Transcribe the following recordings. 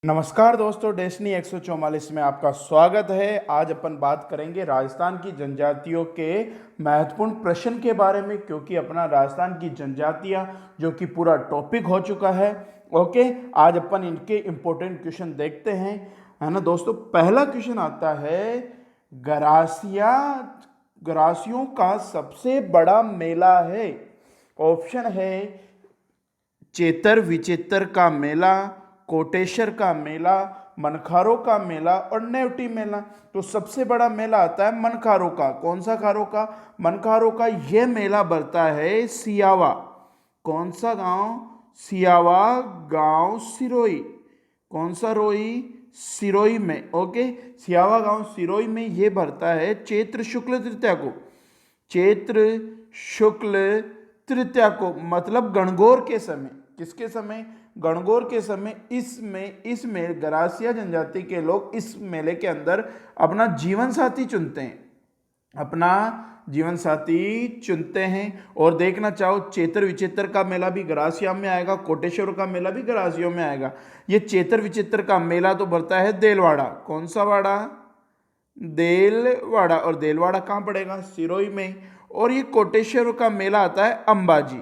नमस्कार दोस्तों, डेस्टिनी 144 में आपका स्वागत है। आज अपन बात करेंगे राजस्थान की जनजातियों के महत्वपूर्ण प्रश्न के बारे में, क्योंकि अपना राजस्थान की जनजातियां जो कि पूरा टॉपिक हो चुका है। ओके, आज अपन इनके इम्पोर्टेंट क्वेश्चन देखते हैं, है ना दोस्तों। पहला क्वेश्चन आता है, गरासिया गरासियों का सबसे बड़ा मेला है। ऑप्शन है चेतर विचेतर का मेला, कोटेश्वर का मेला, मनखारों का मेला और नेवटी मेला। तो सबसे बड़ा मेला आता है मनखारों का। कौन सा खारों का? मनखारों का। यह मेला बढ़ता है सियावा। कौन सा गांव? सियावा गांव सिरोही। कौन सा रोई? सिरोही में। ओके, सियावा गांव सिरोही में यह भरता है चैत्र शुक्ल तृतीया को। चैत्र शुक्ल तृतीया को मतलब गणगौर के समय। किसके समय? गणगौर के समय। इसमें गरासिया जनजाति के लोग इस मेले के अंदर अपना जीवन साथी चुनते हैं। अपना जीवन साथी चुनते हैं। और देखना चाहो, चेतर विचेतर का मेला भी गरासिया में आएगा, कोटेश्वर का मेला भी गरासियों में आएगा। ये चेतर विचेतर का मेला तो भरता है देलवाड़ा। कौन सा वाड़ा? देलवाड़ा। और देलवाड़ा कहाँ पड़ेगा? सिरोही में। और ये कोटेश्वर का मेला आता है अंबाजी।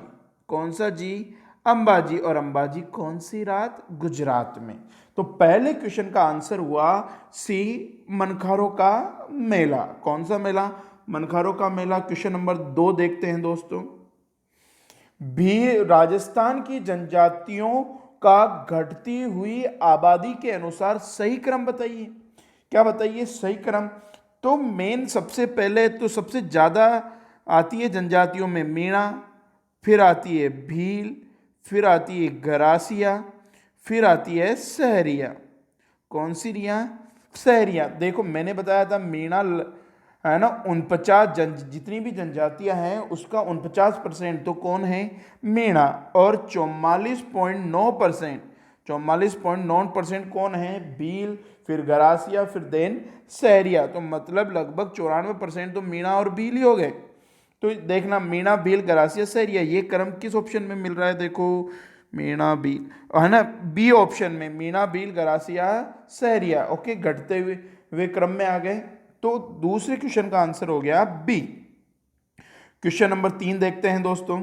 कौन सा जी? अंबाजी। और अंबाजी कौन सी रात? गुजरात में। तो पहले क्वेश्चन का आंसर हुआ सी, मनखारों का मेला। कौन सा मेला? मनखारों का मेला। क्वेश्चन नंबर 2 देखते हैं दोस्तों। भी राजस्थान की जनजातियों का घटती हुई आबादी के अनुसार सही क्रम बताइए। क्या बताइए सही क्रम? तो मेन सबसे पहले तो सबसे ज्यादा आती है जनजातियों में मीणा, फिर आती है भील, फिर आती है गरासिया, फिर आती है सहरिया। कौन सी रिया? सहरिया। देखो मैंने बताया था मीणा है ना, 49 जितनी भी जनजातियां हैं उसका 49% तो कौन है? मीणा। और 44.9% कौन है? भील, फिर गरासिया, फिर देन सहरिया। तो मतलब लगभग 94% तो मीणा और भील ही हो गए। तो देखना, मीणा भील गरासिया सहरिया, ये क्रम किस ऑप्शन में मिल रहा है? देखो मीणा भील, है ना, बी ऑप्शन में मीणा भील गरासिया सहरिया। ओके, घटते हुए वे क्रम में आ गए। तो दूसरे क्वेश्चन का आंसर हो गया बी। क्वेश्चन नंबर 3 देखते हैं दोस्तों।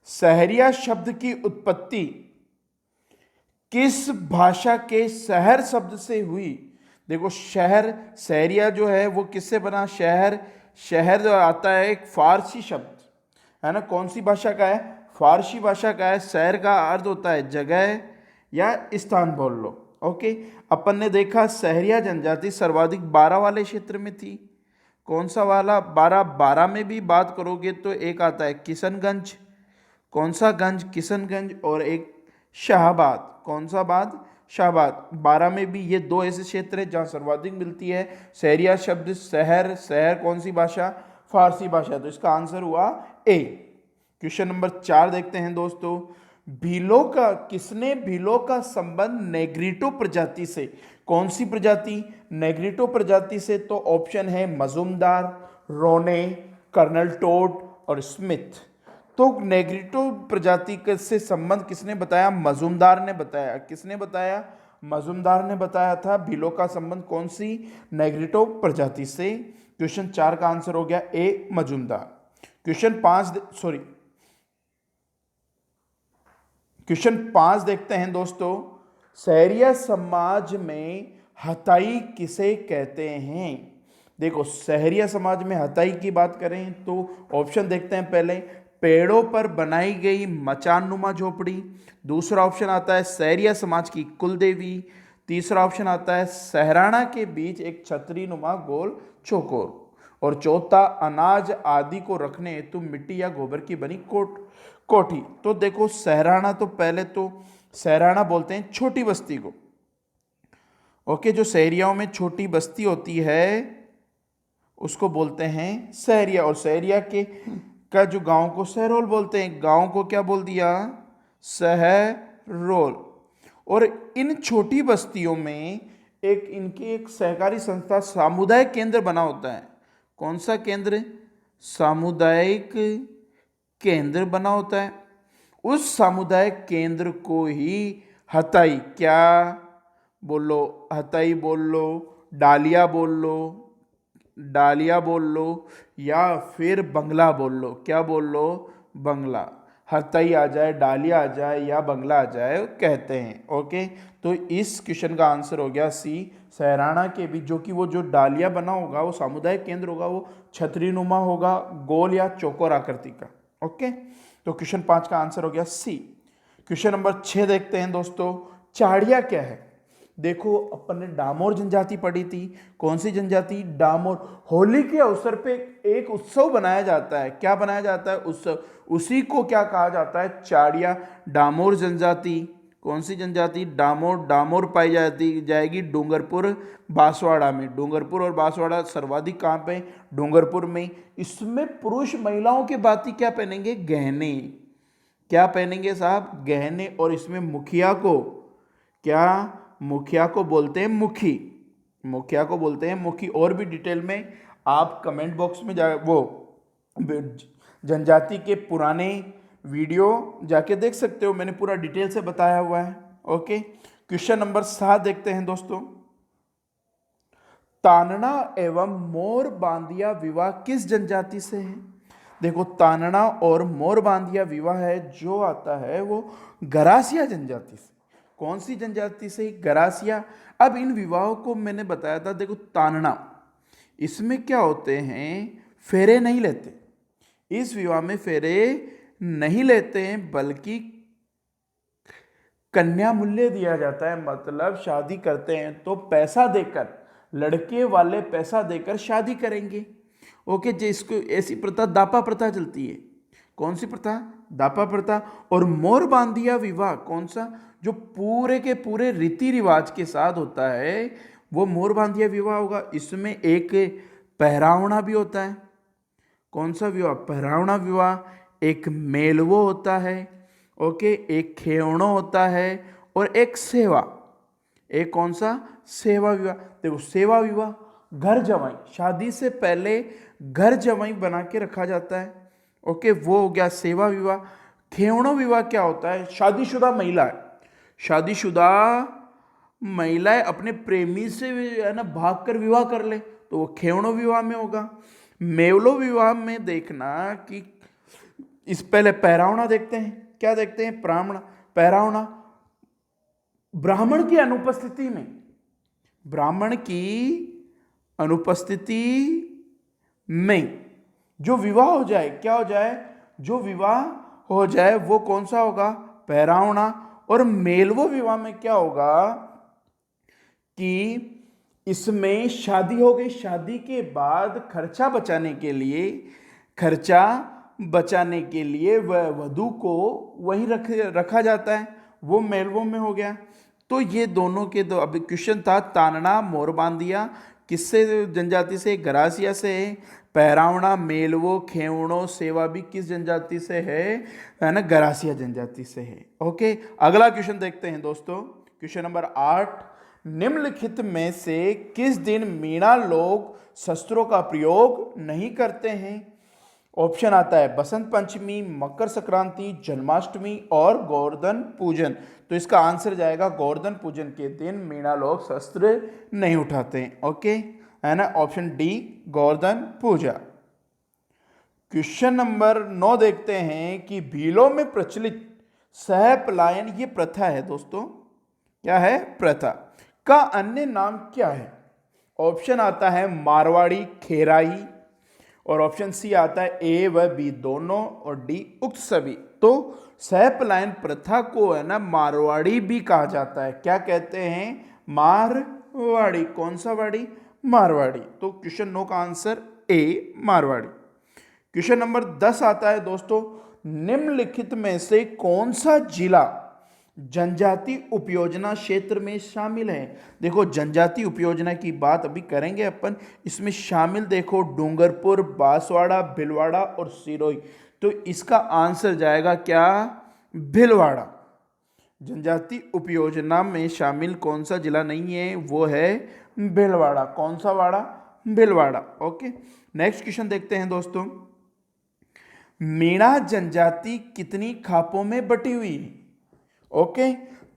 सहरिया शब्द की उत्पत्ति किस भाषा के शहर शब्द से हुई? देखो शहर, सहरिया जो है वो किससे बना? शहर। शहर जो आता है एक फारसी शब्द, है ना। कौन सी भाषा का है? फारसी भाषा का है। शहर का अर्थ होता है जगह या स्थान बोल लो। ओके, अपन ने देखा सहरिया जनजाति सर्वाधिक 12 वाले क्षेत्र में थी। कौन सा वाला? 12। 12 में भी बात करोगे तो एक आता है किशनगंज। कौन सा गंज? किशनगंज। और एक शाहबाद। कौन सा बाद? शाहबाद। 12 में भी ये दो ऐसे क्षेत्र हैं जहां सर्वाधिक मिलती है सहरिया शब्द। शहर, शहर कौन सी भाषा? फारसी भाषा। तो इसका आंसर हुआ ए। क्वेश्चन नंबर 4 देखते हैं दोस्तों। भीलों का संबंध नेग्रिटो प्रजाति से? कौन सी प्रजाति? नेग्रिटो प्रजाति से। तो ऑप्शन है मजूमदार, रोने, कर्नल टोड और स्मिथ। तो नेग्रिटो प्रजाति से संबंध किसने बताया? मजूमदार ने बताया। किसने बताया? मजूमदार ने बताया था। भीलों का संबंध कौन सी? नेग्रिटो प्रजाति से। क्वेश्चन 4 का आंसर हो गया ए, मजूमदार। क्वेश्चन 5 देखते हैं दोस्तों। सहरिया समाज में हताई किसे कहते हैं? देखो सहरिया समाज में हताई की बात करें तो ऑप्शन देखते हैं पहले। पेड़ों पर बनाई गई मचान नुमा झोपड़ी। दूसरा ऑप्शन आता है सहरिया समाज की कुल देवी। तीसरा ऑप्शन आता है सहराना के बीच एक छतरी नुमा गोल चौकोर। और चौथा, अनाज आदि को रखने हेतु मिट्टी या गोबर की बनी कोठी। तो देखो सहराना, तो पहले तो सहराना बोलते हैं छोटी बस्ती को। ओके, जो सहरियाओं में छोटी बस्ती होती है उसको बोलते हैं सहरिया। और सहरिया के का जो गांव को सहरोल बोलते हैं। गांव को क्या बोल दिया? सहरोल। और इन छोटी बस्तियों में एक सहकारी संस्था सामुदायिक केंद्र बना होता है। कौन सा केंद्र? सामुदायिक केंद्र बना होता है। उस सामुदायिक केंद्र को ही हथई, क्या बोल लो, हथई बोल लो, डालिया बोल लो, डालिया बोल लो, या फिर बंगला बोल लो। क्या बोल लो? बंगला। हथई आ जाए, डालिया आ जाए या बंगला आ जाए कहते हैं। ओके, तो इस क्वेश्चन का आंसर हो गया सी, सैराना के बीच जो कि वो जो डालिया बना होगा वो सामुदायिक केंद्र होगा, वो छतरीनुमा होगा, गोल या चौकोर आकृति का। ओके, तो क्वेश्चन 5 का आंसर हो गया सी। क्वेश्चन नंबर 6 देखते हैं दोस्तों, चाड़िया क्या है? देखो अपन ने डामोर जनजाति पढ़ी थी। कौन सी जनजाति? डामोर। होली के अवसर पे एक उत्सव बनाया जाता है। क्या बनाया जाता है? उत्सव। उसी को क्या कहा जाता है? चाड़िया। डामोर जनजाति, कौन सी जनजाति? डामोर। डामोर पाई जाती जाएगी डूंगरपुर बांसवाड़ा में। डूंगरपुर और बांसवाड़ा सर्वाधिक कहाँ पे? डूंगरपुर में। इसमें पुरुष महिलाओं के भांति क्या पहनेंगे? गहने। क्या पहनेंगे साहब? गहने। और इसमें मुखिया को क्या? मुखिया को बोलते हैं मुखी। मुखिया को बोलते हैं मुखी। और भी डिटेल में आप कमेंट बॉक्स में जा वो जनजाति के पुराने वीडियो जाके देख सकते हो, मैंने पूरा डिटेल से बताया हुआ है। ओके, क्वेश्चन नंबर 7 देखते हैं दोस्तों, तानना एवं मोर बांदिया विवाह किस जनजाति से है? देखो, तानना और मोर बांदिया विवाह है जो आता है वो गरासिया जनजाति से। कौन सी जनजाति से? गरासिया। अब इन विवाहों को मैंने बताया था, देखो तानना, इसमें क्या होते हैं? फेरे नहीं लेते। इस विवाह में फेरे नहीं लेते हैं, बल्कि कन्या मूल्य दिया जाता है। मतलब शादी करते हैं तो पैसा देकर, लड़के वाले पैसा देकर शादी करेंगे। ओके, जिसको ऐसी प्रथा दापा प्रथा चलती है। कौन सी प्रथा? दापा प्रथा। और मोर बांधिया विवाह कौन सा? जो पूरे के पूरे रीति रिवाज के साथ होता है वो मोर बांधिया विवाह होगा। इसमें एक पहरावना भी होता है। कौन सा विवाह? पहरावना विवाह। एक मेलवो होता है। ओके, एक खेवणो होता है और एक सेवा। एक कौन सा? सेवा विवाह। देखो, सेवा विवाह घर जवाई, शादी से पहले घर जवाई बना के रखा जाता है। ओके, वो हो गया सेवा विवाह। खेवणो विवाह क्या होता है? शादीशुदा महिला है, शादीशुदा महिलाएं अपने प्रेमी से है ना भाग कर विवाह कर ले तो वो खेवणो विवाह में होगा। मेवलो विवाह में देखना कि इस पहले पहरावना देखते हैं। क्या देखते हैं? ब्राह्मण पहरावना। ब्राह्मण की अनुपस्थिति में, ब्राह्मण की अनुपस्थिति में जो विवाह हो जाए, क्या हो जाए? जो विवाह हो जाए वो कौन सा होगा? पहरावना। और मेलवो विवाह में क्या होगा कि इसमें शादी हो गई, शादी के बाद खर्चा बचाने के लिए, खर्चा बचाने के लिए वह वधू को वहीं रखा जाता है, वो मेलवो में हो गया। तो ये दोनों के दो, अभी क्वेश्चन था तानना मोर बांदिया किससे जनजाति से? गरासिया से है। पहरावना मेलवो खेवणो सेवा भी किस जनजाति से है ना? गरासिया जनजाति से है। ओके, अगला क्वेश्चन देखते हैं दोस्तों, क्वेश्चन नंबर 8, निम्नलिखित में से किस दिन मीणा लोग शस्त्रों का प्रयोग नहीं करते हैं? ऑप्शन आता है बसंत पंचमी, मकर संक्रांति, जन्माष्टमी और गोवर्धन पूजन। तो इसका आंसर जाएगा गोवर्धन पूजन के दिन मीणा लोग शस्त्र नहीं उठाते हैं। ओके, है ना, ऑप्शन डी गोवर्धन पूजा। क्वेश्चन नंबर 9 देखते हैं कि भीलों में प्रचलित सह पलायन, ये प्रथा है दोस्तों। क्या है? प्रथा का अन्य नाम क्या है? ऑप्शन आता है मारवाड़ी खेराई, और ऑप्शन सी आता है ए व बी दोनों, और डी उक्त सभी। तो सहपलायन प्रथा को है ना मारवाड़ी भी कहा जाता है। क्या कहते हैं? मारवाड़ी। कौन सा वाड़ी? मारवाड़ी। तो क्वेश्चन 9 का answer A Marwari. Question number 10 आता है दोस्तों, निम्नलिखित में से कौन सा जिला जनजाति उपयोजना क्षेत्र में शामिल है? देखो, जनजाति उपयोजना की बात अभी करेंगे अपन। इसमें शामिल देखो डूंगरपुर, बांसवाड़ा, भीलवाड़ा और सिरोही। तो इसका आंसर जाएगा क्या? भीलवाड़ा। जनजाति उपयोजना में शामिल कौन सा जिला नहीं है? वो है भीलवाड़ा। कौन सा वाड़ा? भीलवाड़ा। ओके, नेक्स्ट क्वेश्चन देखते हैं दोस्तों, मीणा जनजाति कितनी खापों में बटी हुई है? ओके,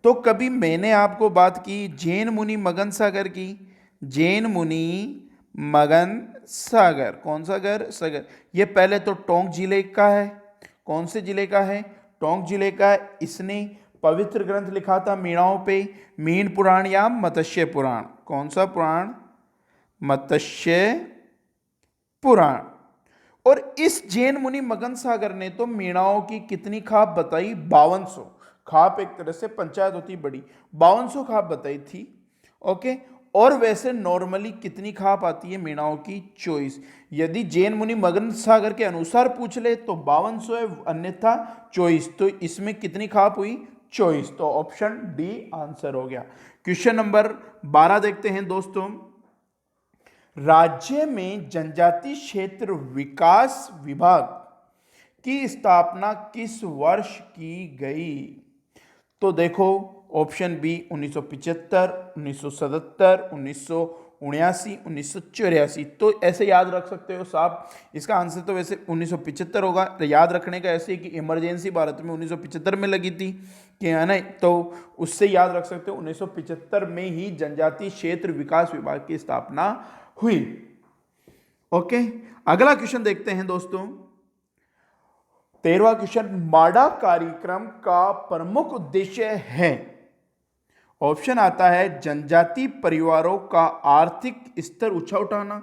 तो कभी मैंने आपको बात की जैन मुनि मगन सागर की, जैन मुनि मगन सागर, कौन सा घर सागर, ये पहले तो टोंक जिले का है। कौन से जिले का है? टोंक जिले का है। इसने पवित्र ग्रंथ लिखा था मीणाओं पे, मीन पुराण या मत्स्य पुराण। कौन सा पुराण? मत्स्य पुराण। और इस जैन मुनि मगन सागर ने तो मीणाओं की कितनी खाप बताई? 5200 खाप। एक तरह से पंचायत होती बड़ी, 5200 खाप बताई थी। ओके। और वैसे नॉर्मली कितनी खाप आती है मीणाओं की? 24। यदि जैन मुनि मगन सागर के अनुसार पूछ ले तो 5200 है, अन्यथा 24। तो इसमें कितनी खाप हुई? 24। तो ऑप्शन डी आंसर हो गया। क्वेश्चन नंबर 12 देखते हैं दोस्तों। राज्य में जनजाति क्षेत्र विकास विभाग की स्थापना किस वर्ष की गई? तो देखो ऑप्शन बी 1975, 1977, 1979, 1984। तो ऐसे याद रख सकते हो साहब। इसका आंसर तो वैसे 1975 होगा। तो याद रखने का ऐसे कि इमरजेंसी भारत में 1975 में लगी थी कि है ना, तो उससे याद रख सकते हो 1975 में ही जनजातीय क्षेत्र विकास विभाग की स्थापना हुई। ओके। अगला क्वेश्चन देखते हैं दोस्तों। 13वां क्वेश्चन, माडा कार्यक्रम का प्रमुख उद्देश्य है। ऑप्शन आता है जनजाति परिवारों का आर्थिक स्तर ऊंचा उठाना,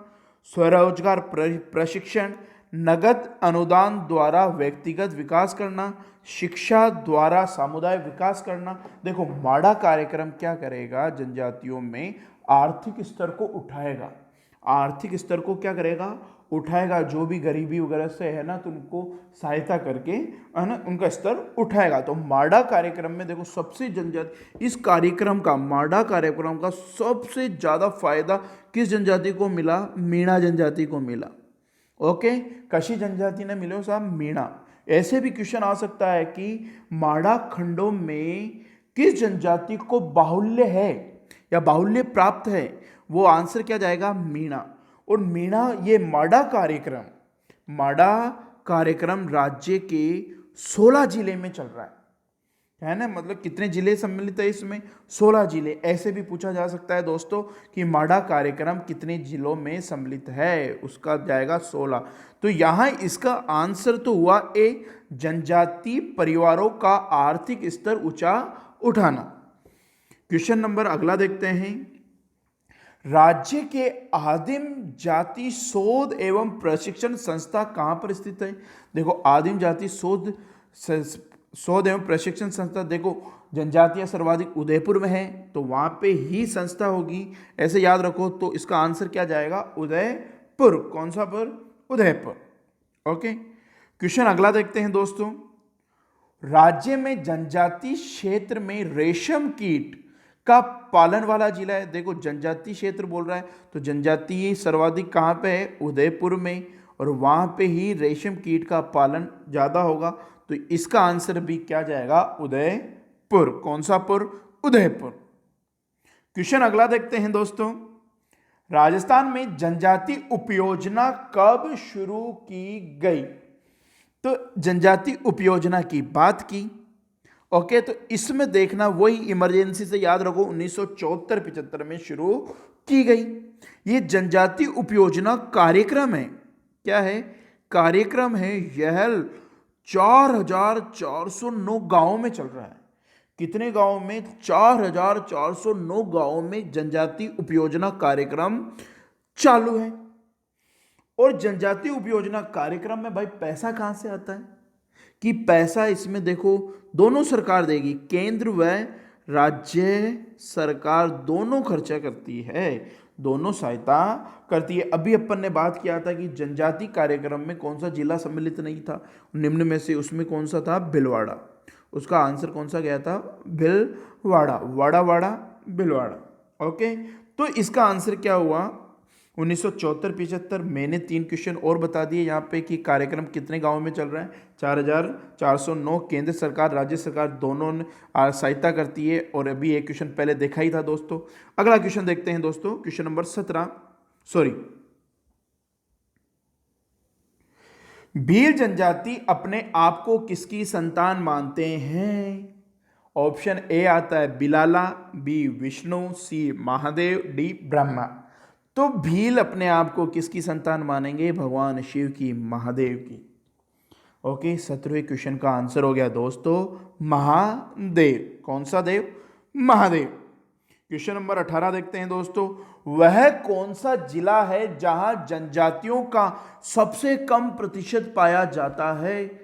स्वरोजगार प्रशिक्षण, नगद अनुदान द्वारा व्यक्तिगत विकास करना, शिक्षा द्वारा सामुदाय विकास करना। देखो माडा कार्यक्रम क्या करेगा? जनजातियों में आर्थिक स्तर को उठाएगा। आर्थिक स्तर को क्या करेगा? उठाएगा। जो भी गरीबी वगैरह से है ना, तो उनको सहायता करके है ना उनका स्तर उठाएगा। तो माडा कार्यक्रम में देखो सबसे जनजाति, इस कार्यक्रम का, माडा कार्यक्रम का सबसे ज्यादा फायदा किस जनजाति को मिला? मीणा जनजाति को मिला। ओके। कशी जनजाति ने मिले साहब? मीणा। ऐसे भी क्वेश्चन आ सकता है कि माडा खंडों में किस जनजाति को बाहुल्य है या बाहुल्य प्राप्त है? वो आंसर क्या जाएगा? मीणा। और मीणा, ये माडा कार्यक्रम राज्य के 16 जिले में चल रहा है ना। मतलब कितने जिले सम्मिलित है इसमें? 16 जिले। ऐसे भी पूछा जा सकता है दोस्तों कि माडा कार्यक्रम कितने जिलों में सम्मिलित है, उसका जाएगा 16। तो यहां इसका आंसर तो हुआ ए, जनजाति परिवारों का आर्थिक स्तर ऊंचा उठाना। क्वेश्चन नंबर अगला देखते हैं। राज्य के आदिम जाति शोध एवं प्रशिक्षण संस्था कहां पर स्थित है? देखो आदिम जाति शोध एवं प्रशिक्षण संस्था, देखो जनजातियां सर्वाधिक उदयपुर में है, तो वहां पे ही संस्था होगी। ऐसे याद रखो। तो इसका आंसर क्या जाएगा? उदयपुर। कौन सा पुर? उदयपुर। ओके। क्वेश्चन अगला देखते हैं दोस्तों। राज्य में जनजाति क्षेत्र में रेशम कीट का पालन वाला जिला है। देखो जनजाति क्षेत्र बोल रहा है, तो जनजाति सर्वाधिक कहां पे है? उदयपुर में। और वहां पे ही रेशम कीट का पालन ज्यादा होगा। तो इसका आंसर भी क्या जाएगा? उदयपुर। कौन सा पुर? उदयपुर। क्वेश्चन अगला देखते हैं दोस्तों। राजस्थान में जनजाति उपयोजना कब शुरू की गई? तो जनजाति उपयोजना की बात की। ओके। तो इसमें देखना वही इमरजेंसी से याद रखो 1974-75 में शुरू की गई। ये जनजाति उपयोजना कार्यक्रम है। क्या है? कार्यक्रम है। यह 4409 गांवों में चल रहा है। कितने गांवों में? 4409 गांवों में जनजाति उपयोजना कार्यक्रम चालू है। और जनजाति उपयोजना कार्यक्रम में भाई पैसा कहां से आता है? कि पैसा इसमें देखो दोनों सरकार देगी, केंद्र व राज्य सरकार दोनों खर्चा करती है, दोनों सहायता करती है। अभी अपन ने बात किया था कि जनजाति कार्यक्रम में कौन सा जिला सम्मिलित नहीं था निम्न में से, उसमें कौन सा था? भिलवाड़ा। उसका आंसर कौन सा गया था? भिलवाड़ा। वाड़ा वाड़ा भिलवाड़ा। ओके। तो इसका आंसर क्या हुआ? 1974-75। मैंने 3 क्वेश्चन और बता दिए यहाँ पे कि कार्यक्रम कितने गांवों में चल रहा है। 4409। केंद्र सरकार राज्य सरकार दोनों सहायता करती है। और अभी एक क्वेश्चन पहले देखा ही था दोस्तों। अगला क्वेश्चन देखते हैं दोस्तों। Question number 17। भील जनजाति अपने आप को किसकी संतान मानते हैं? ऑप्शन ए आता है बिलाला, बी विष्णु, सी महादेव, डी ब्रह्मा। तो भील अपने आप को किसकी संतान मानेंगे? भगवान शिव की, महादेव की। ओके, 17वें क्वेश्चन का आंसर हो गया दोस्तों महादेव। कौन सा देव? महादेव। क्वेश्चन नंबर 18 देखते हैं दोस्तों। वह कौन सा जिला है जहां जनजातियों का सबसे कम प्रतिशत पाया जाता है?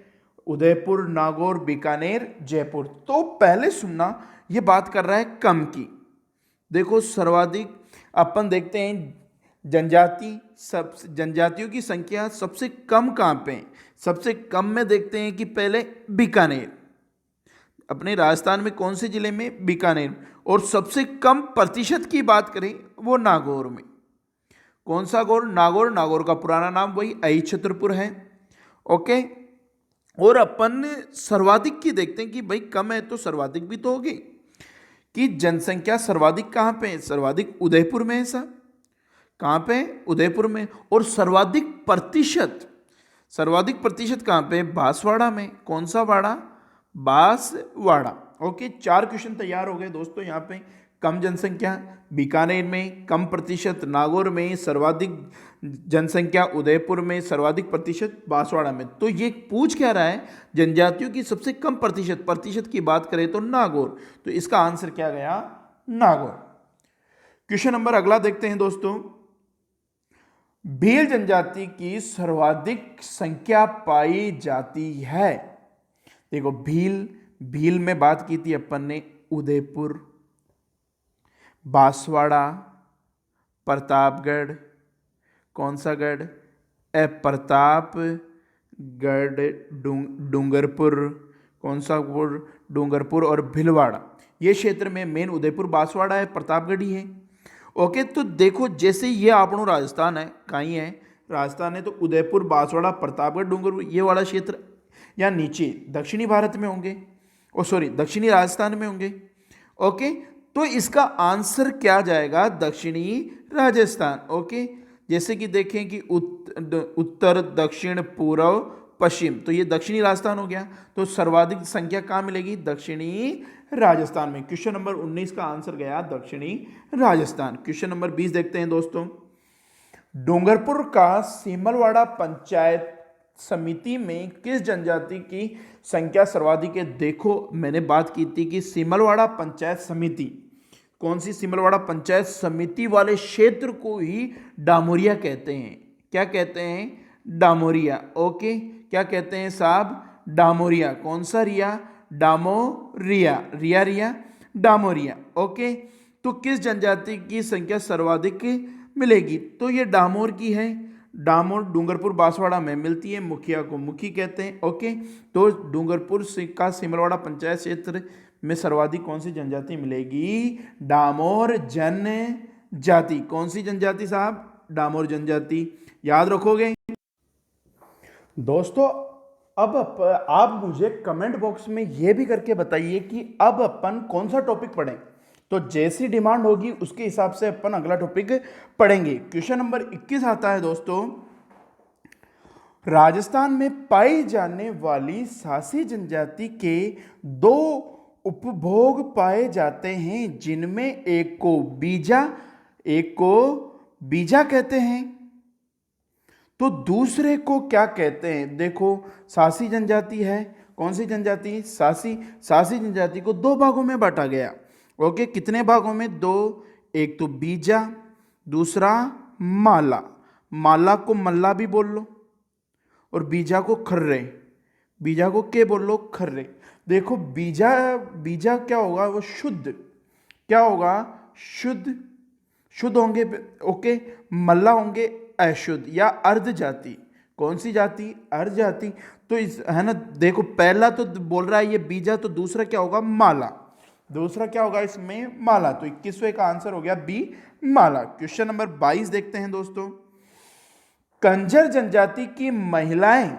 उदयपुर, नागौर, बीकानेर, जयपुर। तो पहले सुनना, यह बात कर रहा है कम की। देखो सर्वाधिक अपन देखते हैं जनजातियों की संख्या सबसे कम कहां पे है? सबसे कम में देखते हैं कि पहले बीकानेर, अपने राजस्थान में कौन से जिले में? बीकानेर। और सबसे कम प्रतिशत की बात करें वो नागौर में। कौन सा गौर? नागौर। नागौर का पुराना नाम वही अहिछत्रपुर है। ओके, और अपन सर्वाधिक की देखते हैं कि भाई कम है तो सर्वाधिक भी तो होगी, कि जनसंख्या सर्वाधिक कहां पे है? सर्वाधिक उदयपुर में है साहब। कहां पे? उदयपुर में। और सर्वाधिक प्रतिशत कहां पे? बांसवाड़ा में। कौन सा वाड़ा? बांसवाड़ा। ओके, 4 क्वेश्चन तैयार हो गए दोस्तों। यहाँ पे कम जनसंख्या बीकानेर में, कम प्रतिशत नागौर में, सर्वाधिक जनसंख्या उदयपुर में, सर्वाधिक प्रतिशत बांसवाड़ा में। तो ये पूछ क्या रहा है? जनजातियों की सबसे कम प्रतिशत की बात करें तो नागौर। तो इसका आंसर क्या गया? नागौर। क्वेश्चन नंबर अगला देखते हैं दोस्तों। भील जनजाति की सर्वाधिक संख्या पाई जाती है। देखो भील में बात की थी अपन ने, उदयपुर, बांसवाड़ा, प्रतापगढ़, कौन सा गढ़? प्रतापगढ़, डूंगरपुर, कौन सा पुर? डूंगरपुर और भीलवाड़ा। ये क्षेत्र में मेन उदयपुर, बांसवाड़ा है, प्रतापगढ़ ही है। ओके, तो देखो जैसे ये आपनो राजस्थान है, कहीं है राजस्थान है, तो उदयपुर, बांसवाड़ा, प्रतापगढ़, डूंगरपुर, ये वाला क्षेत्र या नीचे दक्षिणी भारत में होंगे, दक्षिणी राजस्थान में होंगे। ओके, तो इसका आंसर क्या जाएगा? दक्षिणी राजस्थान। ओके, जैसे कि देखें कि उत्तर, दक्षिण, पूर्व, पश्चिम, तो ये दक्षिणी राजस्थान हो गया। तो सर्वाधिक संख्या कहाँ मिलेगी? दक्षिणी राजस्थान में। क्वेश्चन नंबर 19 का आंसर गया दक्षिणी राजस्थान। क्वेश्चन नंबर 20 देखते हैं दोस्तों। डूंगरपुर का सीमलवाड़ा पंचायत समिति में किस जनजाति की संख्या सर्वाधिक है? देखो मैंने बात की थी कि सीमलवाड़ा पंचायत समिति, कौन सी? सीमलवाड़ा पंचायत समिति वाले क्षेत्र को ही डामोरिया कहते हैं। क्या कहते हैं? डामोरिया। ओके, क्या कहते हैं साहब? डामोरिया। कौन सा रिया? डामोरिया। रिया डामोरिया। ओके, तो किस जनजाति की संख्या सर्वाधिक मिलेगी? तो ये डामोर की है। डामोर डूंगरपुर बांसवाड़ा में मिलती है, मुखिया को मुखी कहते हैं। ओके, तो डूंगरपुर का सिमलवाड़ा पंचायत क्षेत्र में सर्वाधिक कौन सी जनजाति मिलेगी? डामोर जनजाति। कौन सी जनजाति साहब? डामोर जनजाति। याद रखोगे दोस्तों। अब आप मुझे कमेंट बॉक्स में यह भी करके बताइए कि अब अपन कौन सा टॉपिक पढ़ें। तो जैसी डिमांड होगी उसके हिसाब से अपन अगला टॉपिक पढ़ेंगे। क्वेश्चन नंबर 21 आता है दोस्तों। राजस्थान में पाई जाने वाली सासी जनजाति के 2 उपभोग पाए जाते हैं, जिनमें एक को बीजा कहते हैं, तो दूसरे को क्या कहते हैं? देखो सासी जनजाति है, कौन सी जनजाति? सासी जनजाति को 2 भागों में बांटा गया। ओके, कितने भागों में? 2। एक तो बीजा, दूसरा माला। माला को मल्ला भी बोल लो और बीजा को खर्रे। बीजा को क्या बोल लो? खर्रे। देखो बीजा क्या होगा? वो शुद्ध। क्या होगा? शुद्ध होंगे। ओके, मल्ला होंगे अशुद्ध या अर्ध जाति। कौन सी जाति? अर्ध जाति। तो इस है ना, देखो पहला तो बोल रहा है ये बीजा, तो दूसरा क्या होगा? माला। दूसरा क्या होगा इसमें? माला। तो 21वें का आंसर हो गया बी, माला। क्वेश्चन नंबर 22 देखते हैं दोस्तों। कंजर जनजाति की महिलाएं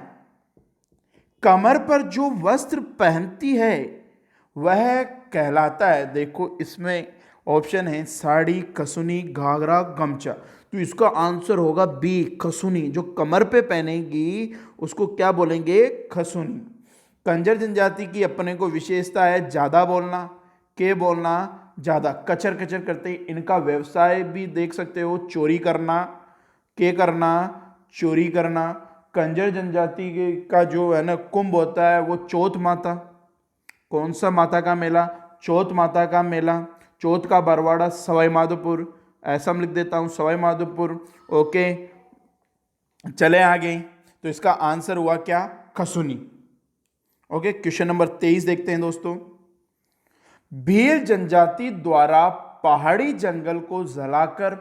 कमर पर जो वस्त्र पहनती है वह कहलाता है। देखो इसमें ऑप्शन है साड़ी, खसुनी, घाघरा, गमछा। तो इसका आंसर होगा बी, खसुनी। जो कमर पे पहनेगी उसको क्या बोलेंगे? खसुनी। कंजर जनजाति की अपने को विशेषता है ज्यादा बोलना, के बोलना ज्यादा, कचर कचर करते। इनका व्यवसाय भी देख सकते हो, चोरी करना, के करना, चोरी करना। कंजर जनजाति का जो है ना कुंभ होता है वो चौथ माता, कौन सा माता का मेला, चौथ माता का मेला। चौथ का बरवाड़ा सवाई माधोपुर, ऐसा मैं लिख देता हूं सवाई माधोपुर। ओके, चले आगे। तो इसका आंसर हुआ क्या, खसुनी। ओके, क्वेश्चन नंबर 23 देखते हैं दोस्तों। भील जनजाति द्वारा पहाड़ी जंगल को जलाकर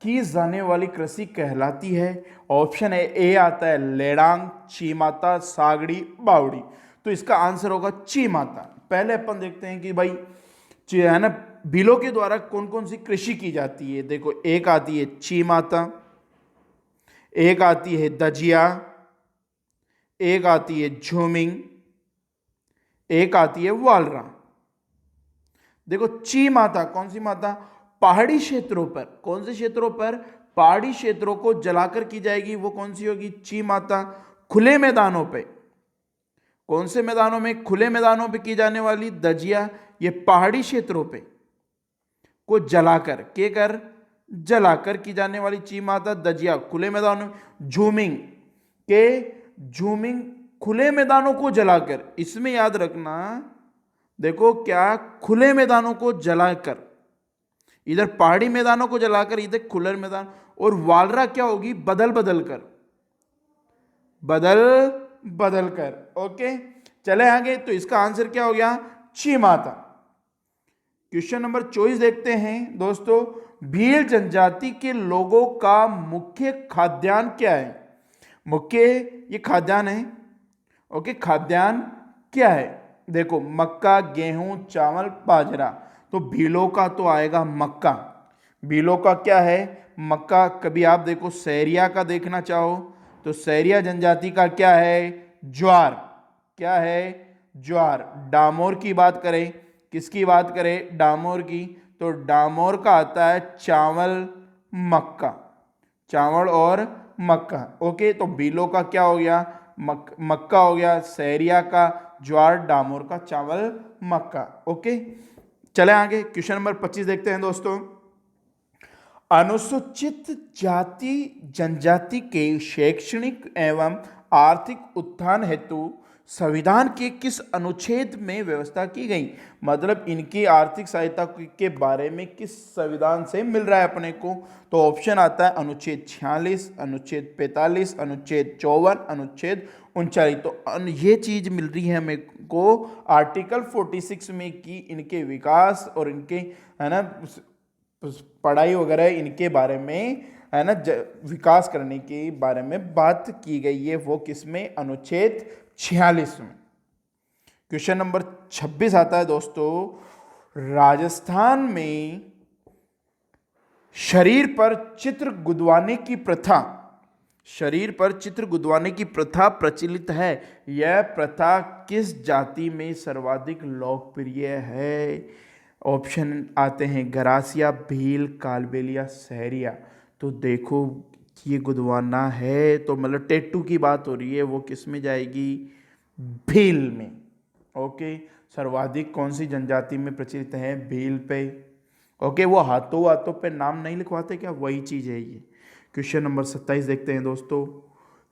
की जाने वाली कृषि कहलाती है। ऑप्शन ए आता है लेडांग, चीमाता, सागड़ी, बावड़ी। तो इसका आंसर होगा चीमाता। पहले अपन देखते हैं कि भाई है ना भीलों के द्वारा कौन कौन सी कृषि की जाती है। देखो, एक आती है चीमाता, एक आती है दजिया, एक आती है झूमिंग, एक आती है वालरा। देखो, ची माता कौन सी माता, पहाड़ी क्षेत्रों पर, कौन से क्षेत्रों पर, पहाड़ी क्षेत्रों को जलाकर की जाएगी, वो कौन सी होगी, ची माता। खुले मैदानों पे, कौन से मैदानों में, खुले मैदानों पे की जाने वाली दजिया, ये पहाड़ी क्षेत्रों पे को जलाकर, के कर जलाकर की जाने वाली ची माता दजिया खुले मैदानों में। झूमिंग के, झूमिंग खुले मैदानों को जलाकर, इसमें याद रखना, देखो क्या, खुले मैदानों को जलाकर, इधर पहाड़ी मैदानों को जलाकर, इधर खुले मैदान। और वालरा क्या होगी, बदल बदल कर, बदल बदल कर। ओके, चले आगे। तो इसका आंसर क्या हो गया, ची माता। क्वेश्चन नंबर 24 देखते हैं दोस्तों। भील जनजाति के लोगों का मुख्य खाद्यान्न क्या है। मुख्य ये खाद्यान्न है। ओके, खाद्यान्न क्या है, देखो मक्का, गेहूं, चावल, बाजरा। तो भीलों का तो आएगा मक्का। भीलों का क्या है, मक्का। कभी आप देखो सहरिया का देखना चाहो तो सहरिया जनजाति का क्या है, ज्वार। क्या है, ज्वार। डामोर की बात करें, किसकी बात करें, डामोर की, तो डामोर का आता है चावल, मक्का, चावल और मक्का। ओके, तो भीलों का क्या हो गया, मक्का हो गया, सहरिया का ज्वार, डामोर का चावल, मक्का। ओके, चले आगे। क्वेश्चन नंबर 25 देखते हैं दोस्तों। अनुसूचित जाति जनजाति के शैक्षणिक एवं आर्थिक उत्थान हेतु संविधान के किस अनुच्छेद में व्यवस्था की गई। मतलब इनकी आर्थिक सहायता के बारे में किस संविधान से मिल रहा है अपने को। तो ऑप्शन आता है अनुच्छेद 46, अनुच्छेद 45, अनुच्छेद 54, अनुच्छेद 39। तो ये चीज मिल रही है हमें को आर्टिकल 46 में कि इनके विकास और इनके है ना पढ़ाई वगैरह इनके बारे में है ना विकास करने के बारे में बात की गई है। वो किसमें, अनुच्छेद 46 में। क्वेश्चन नंबर 26 आता है दोस्तों। राजस्थान में शरीर पर चित्र गुदवाने की प्रथा, शरीर पर चित्र गुदवाने की प्रथा प्रचलित है। यह प्रथा किस जाति में सर्वाधिक लोकप्रिय है। ऑप्शन आते हैं गरासिया, भील, कालबेलिया, सहरिया। तो देखो ये गुदवाना है तो मतलब टेटू की बात हो रही है, वो किस में जाएगी, भील में। ओके, सर्वाधिक कौन सी जनजाति में प्रचलित है, भील पे। ओके, वो हाथों हाथों पे नाम नहीं लिखवाते क्या, वही चीज है ये। क्वेश्चन नंबर 27 देखते हैं दोस्तों।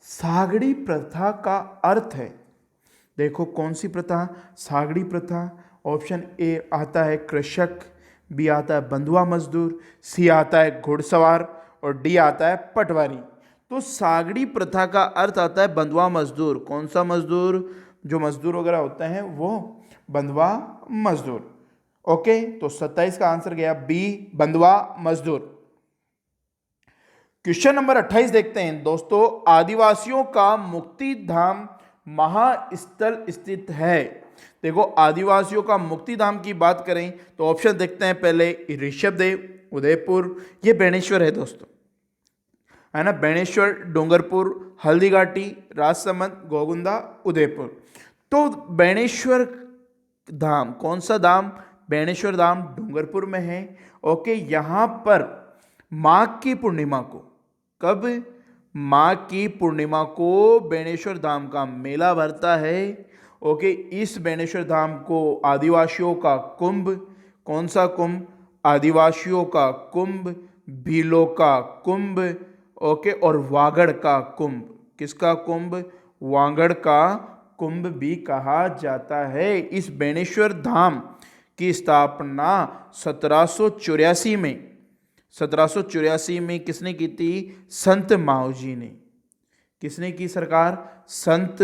सागड़ी प्रथा का अर्थ है, देखो कौन सी प्रथा, सागड़ी प्रथा। ऑप्शन ए आता है कृषक, बी आता है बंधुआ मजदूर, सी आता है घुड़सवार और डी आता है पटवारी। तो सागड़ी प्रथा का अर्थ आता है बंधुआ मजदूर। कौन सा मजदूर, जो मजदूर वगैरह होते हैं वो बंधुआ मजदूर। ओके, तो 27 का आंसर गया बी, बंधुआ मजदूर। क्वेश्चन नंबर 28 देखते हैं दोस्तों। आदिवासियों का मुक्ति धाम महास्थल स्थित है। देखो आदिवासियों का मुक्ति धाम की बात करें तो ऑप्शन देखते हैं। पहले ऋषभदेव, उदयपुर, ये बेणेश्वर है दोस्तों, है ना, बेणेश्वर, डूंगरपुर, हल्दीघाटी, राजसमंद, गोगुंदा, उदयपुर। तो बेणेश्वर धाम, कौन सा धाम, बेणेश्वर धाम डूंगरपुर में है। ओके, यहां पर माघ की पूर्णिमा को, कब, माघ की पूर्णिमा को बेणेश्वर धाम का मेला भरता है। ओके, इस बेणेश्वर धाम को आदिवासियों का कुंभ, कौन सा कुंभ, आदिवासियों का कुंभ, भीलों का कुंभ, ओके, और वागड़ का कुंभ, किसका कुंभ, वागड़ का कुंभ भी कहा जाता है। इस बेणेश्वर धाम की स्थापना 1784 में, 1784 में किसने की थी, संत माऊजी ने। किसने की सरकार, संत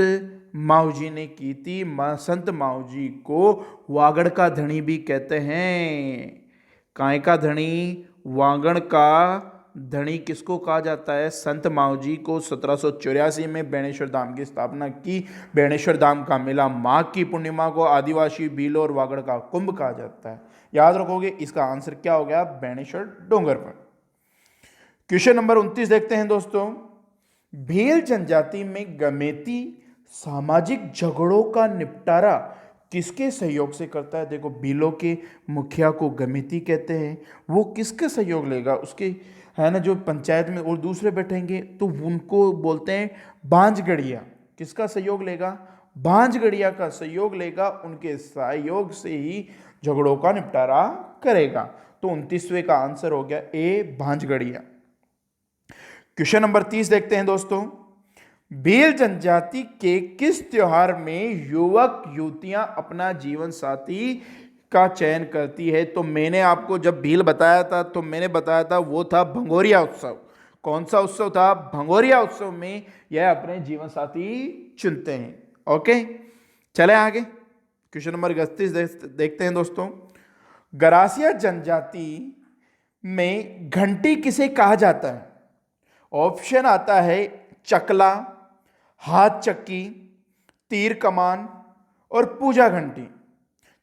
माऊजी ने की थी। संत माऊजी को वागड़ का धनी भी कहते हैं। काय का धनी, वागड़ का धनी किसको कहा जाता है, संत माऊजी को। 1784 में बेणेश्वर धाम की स्थापना की। बेणेश्वर धाम का मेला माघ की पूर्णिमा को आदिवासी, भील और वागड़ का कुंभ कहा जाता है। याद रखोगे, इसका आंसर क्या हो गया, बेणेश्वर डोंगर पर। क्वेश्चन नंबर 29 देखते हैं दोस्तों। भील जनजाति में गमेती सामाजिक झगड़ों का निपटारा किसके सहयोग से करता है। देखो, भीलों के मुखिया को गमेती कहते हैं, वो किसके सहयोग लेगा, उसके है ना जो पंचायत में और दूसरे बैठेंगे तो उनको बोलते हैं बांझगड़िया। किसका सहयोग लेगा, बांझगड़िया का सहयोग लेगा, उनके सहयोग से ही झगड़ों का निपटारा करेगा। तो 29वें का आंसर हो गया ए, बांझगड़िया। क्वेश्चन नंबर 30 देखते हैं दोस्तों। भील जनजाति के किस त्योहार में युवक युवतियां अपना जीवन साथी का चयन करती है। तो मैंने आपको जब भील बताया था तो मैंने बताया था वो था भंगोरिया उत्सव। कौन सा उत्सव था, भंगोरिया उत्सव में यह अपने जीवन साथी चुनते हैं। ओके, चले आगे। क्वेश्चन नंबर 31 देखते हैं दोस्तों। गरासिया जनजाति में घंटी किसे कहा जाता है। ऑप्शन आता है चकला, हाथ चक्की, तीर कमान और पूजा घंटी।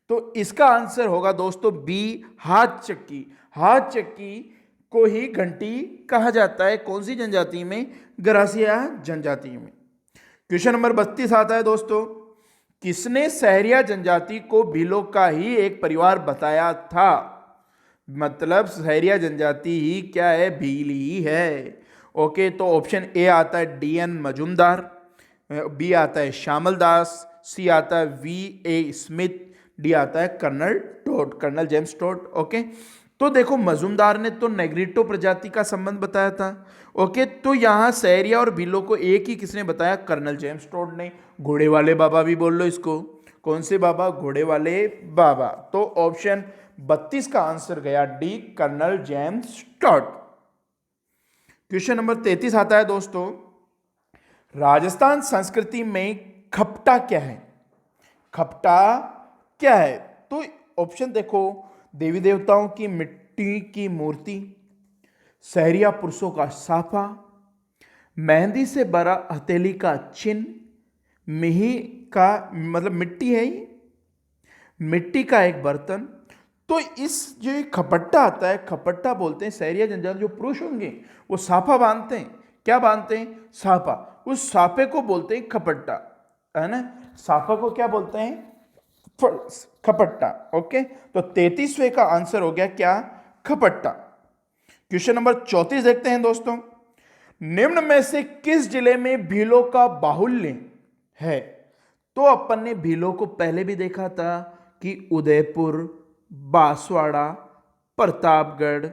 तो इसका आंसर होगा दोस्तों बी, हाथ चक्की। हाथ चक्की को ही घंटी कहा जाता है। कौन सी जनजाति में, गरासिया जनजाति में। क्वेश्चन नंबर 32 आता है दोस्तों। किसने सहरिया जनजाति को भीलों का ही एक परिवार बताया था। मतलब सहरिया जनजाति ही क्या है, भील ही है। ओके, तो ऑप्शन ए आता है डीएन मजुमदार, बी आता है श्यामल दास, सी आता है वी ए स्मिथ, डी आता है colonel Tod, colonel James Tod. Okay, तो देखो मजुमदार ने तो नेग्रिटो प्रजाति का संबंध बताया था। ओके, तो यहां सहरिया और भीलों को एक ही किसने बताया, कर्नल जेम्स टोड ने। घोड़े वाले बाबा भी बोल लो इसको। कौन से बाबा, घोड़े वाले बाबा। तो ऑप्शन 32 का आंसर गया D, colonel James Tod. Question number 33 आता है दोस्तों। राजस्थान संस्कृति में खपटा क्या है। खपटा क्या है, तो ऑप्शन देखो, देवी देवताओं की मिट्टी की मूर्ति, सहरिया पुरुषों का साफा, मेहंदी से बना हथेली का चिन्ह, मिही का मतलब मिट्टी है ये, मिट्टी का एक बर्तन। तो इस जो खपट्टा आता है, खपट्टा बोलते हैं सहरिया जनजाति जो पुरुष होंगे वो साफा बांधते हैं। क्या बांधते हैं, साफा। उस साफे को बोलते हैं खपट्टा, है ना। साफा को क्या बोलते हैं, खपट्टा। ओके, तो 33वें का आंसर हो गया क्या, खपट्टा। क्वेश्चन नंबर 34 देखते हैं दोस्तों। निम्न में से किस जिले में भीलों का बाहुल्य है। तो अपन ने भीलों को पहले भी देखा था कि उदयपुर, बांसवाड़ा, प्रतापगढ़।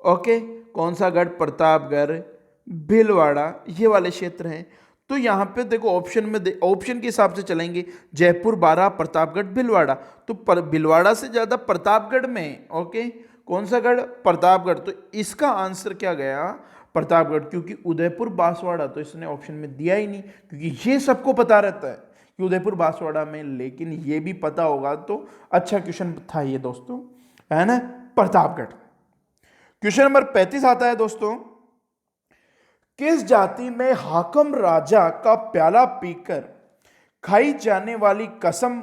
ओके, कौन सा गढ़, प्रतापगढ़, भीलवाड़ा, ये वाले क्षेत्र हैं। तो यहां पे देखो ऑप्शन में ऑप्शन के हिसाब से चलेंगे, जयपुर, बारां, प्रतापगढ़, भीलवाड़ा। तो भीलवाड़ा से ज्यादा प्रतापगढ़ में। ओके, कौन सा गढ़, प्रतापगढ़। तो इसका आंसर क्या गया, प्रतापगढ़। क्योंकि उदयपुर, बांसवाड़ा तो इसने ऑप्शन में दिया ही नहीं, क्योंकि ये सबको पता रहता है कि उदयपुर, बांसवाड़ा में, लेकिन ये भी पता होगा तो अच्छा क्वेश्चन था ये दोस्तों, है ना, प्रतापगढ़। क्वेश्चन नंबर 35 आता है दोस्तों। किस जाति में हाकम राजा का प्याला पीकर खाई जाने वाली कसम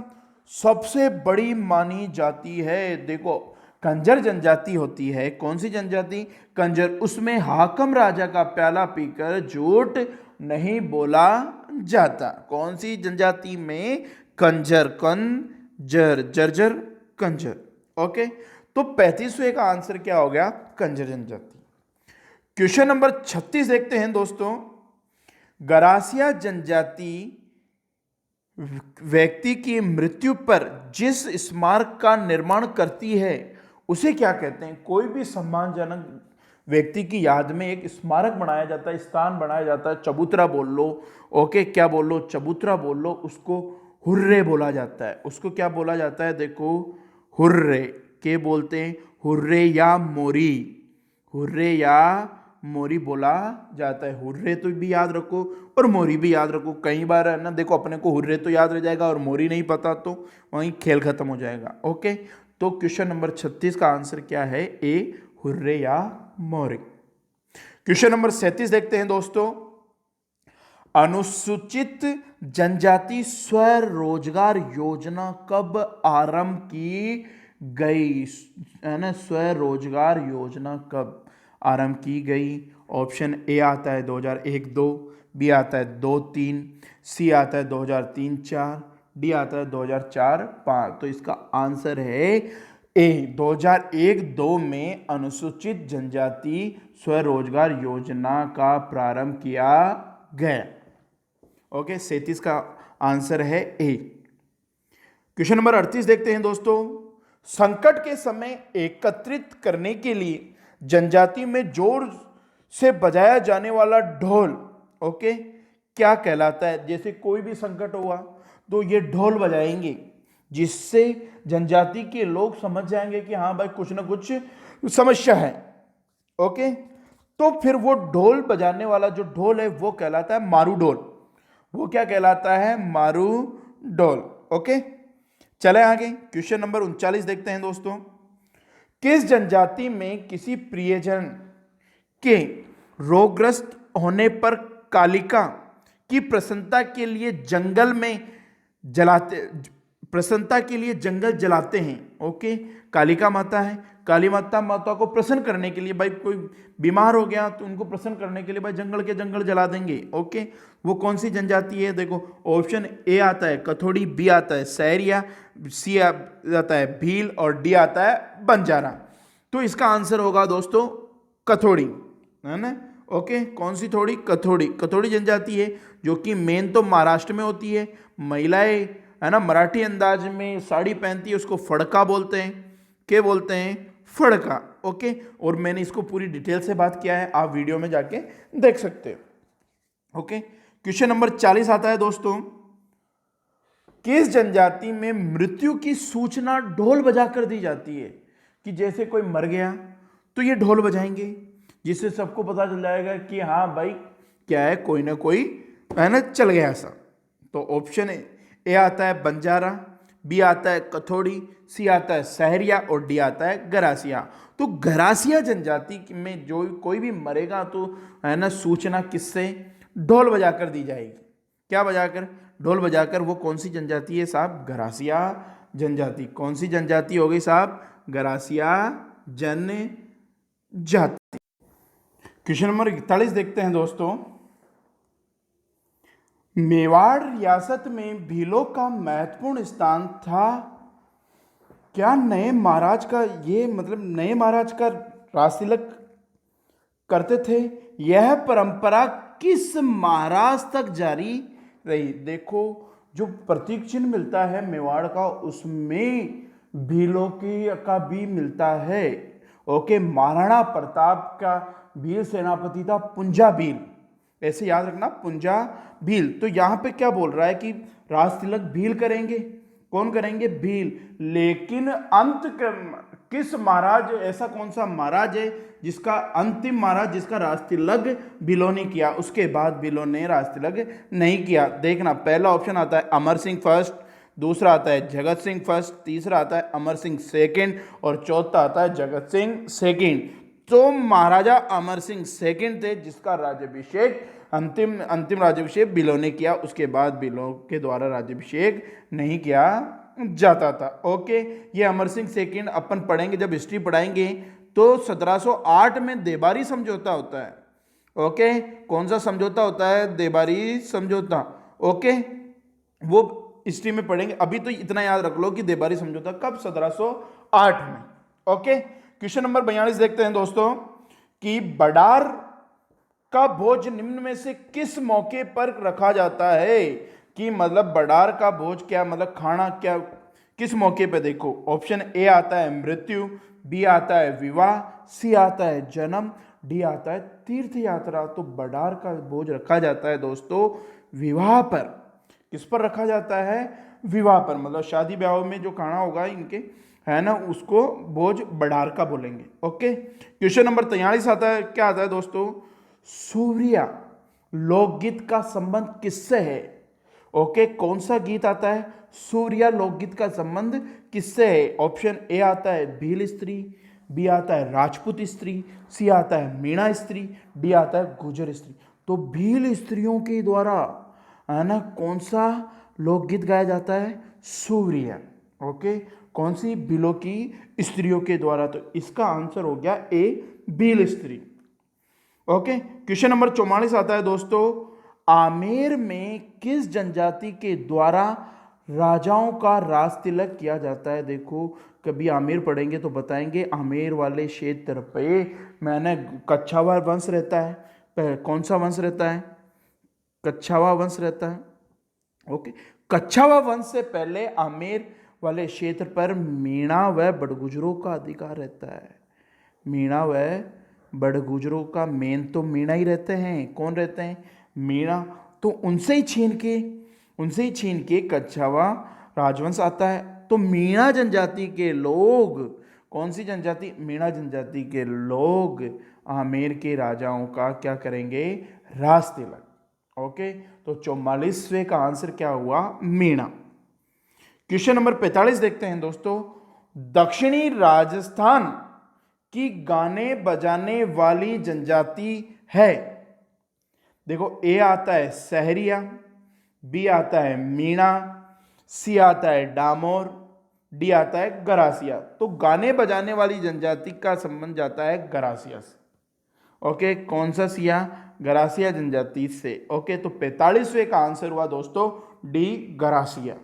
सबसे बड़ी मानी जाती है। देखो, कंजर जनजाति होती है। कौन सी जनजाति, कंजर। उसमें हाकम राजा का प्याला पीकर झूठ नहीं बोला जाता। कौन सी जनजाति में, कंजर, कंजर, जर्जर, कंजर। ओके, तो 35वें का आंसर क्या हो गया, कंजर जनजाति। क्वेश्चन नंबर 36 देखते हैं दोस्तों। गरासिया जनजाति व्यक्ति की मृत्यु पर जिस स्मारक का निर्माण करती है उसे क्या कहते हैं? कोई भी सम्मानजनक व्यक्ति की याद में एक स्मारक बनाया जाता है, स्थान बनाया जाता है, चबूतरा बोल लो, ओके, क्या बोल लो, चबूतरा बोल लो, उसको हुर्रे बोला जाता है। उसको क्या बोला जाता है? देखो, हुर्रे के बोलते हैं, हुर्रे या मोरी, हुर्रे या मोरी बोला जाता है। हुर्रे तो भी याद रखो और मोरी भी याद रखो। कई बार है ना, देखो अपने को हुर्रे तो याद रह जाएगा और मोरी नहीं पता तो वहीं खेल खत्म हो जाएगा। ओके, तो क्वेश्चन नंबर 36 का आंसर क्या है? ए, हुर्रे या मोरी। क्वेश्चन नंबर 37 देखते हैं दोस्तों। अनुसूचित जनजाति स्वरोजगार योजना कब आरंभ की गई? है ना, स्वरोजगार योजना कब आरंभ की गई? ऑप्शन ए आता है 2001-2, बी आता है 2-3, सी आता है 2003-4, डी आता है 2004-5। तो इसका आंसर है ए, 2001-2 में अनुसूचित जनजाति स्वरोजगार योजना का प्रारंभ किया गया। ओके, 37 का आंसर है ए। क्वेश्चन नंबर 38 देखते हैं दोस्तों। संकट के समय एकत्रित करने के लिए जनजाति में जोर से बजाया जाने वाला ढोल, ओके, क्या कहलाता है? जैसे कोई भी संकट हुआ तो ये ढोल बजाएंगे, जिससे जनजाति के लोग समझ जाएंगे कि हाँ भाई कुछ ना कुछ समस्या है। ओके, तो फिर वो ढोल बजाने वाला जो ढोल है वो कहलाता है मारू ढोल। वो क्या कहलाता है? मारू ढोल। ओके, चले आगे। क्वेश्चन नंबर 39 देखते हैं दोस्तों। किस जनजाति में किसी प्रियजन के रोगग्रस्त होने पर कालिका की प्रसन्नता के लिए जंगल जलाते हैं? ओके, कालिका माता है, काली माता को प्रसन्न करने के लिए, भाई कोई बीमार हो गया तो उनको प्रसन्न करने के लिए भाई जंगल के जंगल जला देंगे। ओके, वो कौन सी जनजाति है? देखो, ऑप्शन ए आता है कथोड़ी, बी आता है सहरिया, सी आता है भील और डी आता है बंजारा। तो इसका आंसर होगा दोस्तों कथोड़ी, है ना। ओके, कौन सी थोड़ी? कथोड़ी। कथोड़ी जनजाति है जो कि मेन तो महाराष्ट्र में होती है। महिलाएं, है ना, मराठी अंदाज में साड़ी पहनती है, उसको फड़का बोलते हैं। क्या बोलते हैं? फड़का। ओके, और मैंने इसको पूरी डिटेल से बात किया है, आप वीडियो में जाके देख सकते हो। ओके, क्वेश्चन नंबर 40 आता है दोस्तों। किस जनजाति में मृत्यु की सूचना ढोल बजाकर दी जाती है? कि जैसे कोई मर गया तो ये ढोल बजाएंगे, जिससे सबको पता चल जाएगा कि हाँ भाई क्या है, कोई ना कोई है ना चल गया ऐसा। तो ऑप्शन ए आता है बंजारा, बी आता है कथोड़ी, सी आता है सहरिया और डी आता है गरासिया। तो गरासिया जनजाति में जो कोई भी मरेगा तो है ना सूचना किससे? ढोल बजाकर दी जाएगी। क्या बजाकर? ढोल बजाकर। वो कौन सी जनजाति है साहब? गरासिया जनजाति। कौन सी जनजाति हो गई साहब? गरासिया जनजाति। क्वेश्चन नंबर 41 देखते हैं दोस्तों। मेवाड़ रियासत में भीलों का महत्वपूर्ण स्थान था। क्या नए महाराज का नए महाराज का राजतिलक करते थे? यह परंपरा किस महाराज तक जारी रही? देखो, जो प्रतीक चिन्ह मिलता है मेवाड़ का, उसमें भीलों का भी मिलता है। ओके, महाराणा प्रताप का भील सेनापति था पुंजा भील, ऐसे याद रखना, पुंजा भील। तो यहां पे क्या बोल रहा है कि राजतिलक भील करेंगे। कौन करेंगे? भील। लेकिन किस महाराज, ऐसा कौन सा महाराज है जिसका अंतिम महाराज जिसका राजतिलक भीलों ने किया? उसके बाद भीलों ने राजतिलक नहीं किया। देखना, पहला ऑप्शन आता है अमर सिंह फर्स्ट, दूसरा आता है जगत सिंह फर्स्ट, तीसरा आता है अमर सिंह सेकंड और चौथा आता है जगत सिंह सेकंड। तो महाराजा अमर सिंह सेकंड थे जिसका राज्याभिषेक अंतिम राज्याभिषेक भीलों ने किया। उसके बाद भीलों के द्वारा राज्याभिषेक नहीं किया जाता था। ओके, ये अमर सिंह सेकंड अपन पढ़ेंगे जब हिस्ट्री पढ़ाएंगे तो 1708 में देबारी समझौता होता है। ओके, कौन सा समझौता होता है? देबारी समझौता। ओके, वो हिस्ट्री में पढ़ेंगे। अभी तो इतना याद रख लो कि देबारी समझौता कब? 1708 में। ओके, क्वेश्चन नंबर 42 देखते हैं दोस्तों कि बडार का भोज निम्न में से किस मौके पर रखा जाता है? कि मतलब बड़ार का भोज क्या मतलब खाना क्या किस मौके पे। देखो ऑप्शन ए आता है मृत्यु, बी आता है विवाह, सी आता है जन्म, डी आता है तीर्थ यात्रा। तो बड़ार का भोज रखा जाता है दोस्तों विवाह पर। किस पर रखा जाता है? विवाह पर, मतलब शादी ब्याह में जो खाना होगा इनके, है ना, उसको भोज बड़ार का बोलेंगे। ओके, क्वेश्चन नंबर 43 आता है। क्या आता है दोस्तों? सूर्या लोकगीत का संबंध किससे है? ओके, कौन सा गीत आता है? सूर्या लोकगीत का संबंध किससे है? ऑप्शन ए आता है भील स्त्री, बी आता है राजपूत स्त्री, सी आता है मीणा स्त्री, डी आता है गुजर स्त्री। तो भील स्त्रियों के द्वारा, है ना, कौन सा लोकगीत गाया जाता है? सूर्या। ओके, कौन सी? भीलों की स्त्रियों के द्वारा। तो इसका आंसर हो गया ए भील स्त्री। ओके, क्वेश्चन नंबर 44 आता है दोस्तों। आमेर में किस जनजाति के द्वारा राजाओं का राज तिलक किया जाता है? देखो कभी आमेर पढ़ेंगे तो बताएंगे। आमेर वाले क्षेत्र पे मैंने कच्छावा वंश रहता है। कौन सा वंश रहता है? कच्छावा वंश रहता है। ओके, कच्छावा वंश से पहले आमेर वाले क्षेत्र पर मीणा व बड़गुजरों का अधिकार रहता है। मीणा व बड़गुजरों का मेन तो मीणा ही रहते हैं। कौन रहते हैं? मीणा। तो उनसे ही छीन के कच्छावा राजवंश आता है। तो मीणा जनजाति के लोग, कौन सी जनजाति? मीणा जनजाति के लोग आमेर के राजाओं का क्या करेंगे? राज तिलक। ओके, तो 44वें का आंसर क्या हुआ? मीणा। क्वेश्चन नंबर 45 देखते हैं दोस्तों। दक्षिणी राजस्थान की गाने बजाने वाली जनजाति है। देखो ए आता है सहरिया, बी आता है मीणा, सी आता है डामोर, डी आता है गरासिया। तो गाने बजाने वाली जनजाति का संबंध जाता है गरासिया से। ओके, कौन सा सिया? गरासिया जनजाति से। ओके, तो 45वें का आंसर हुआ दोस्तों डी गरासिया।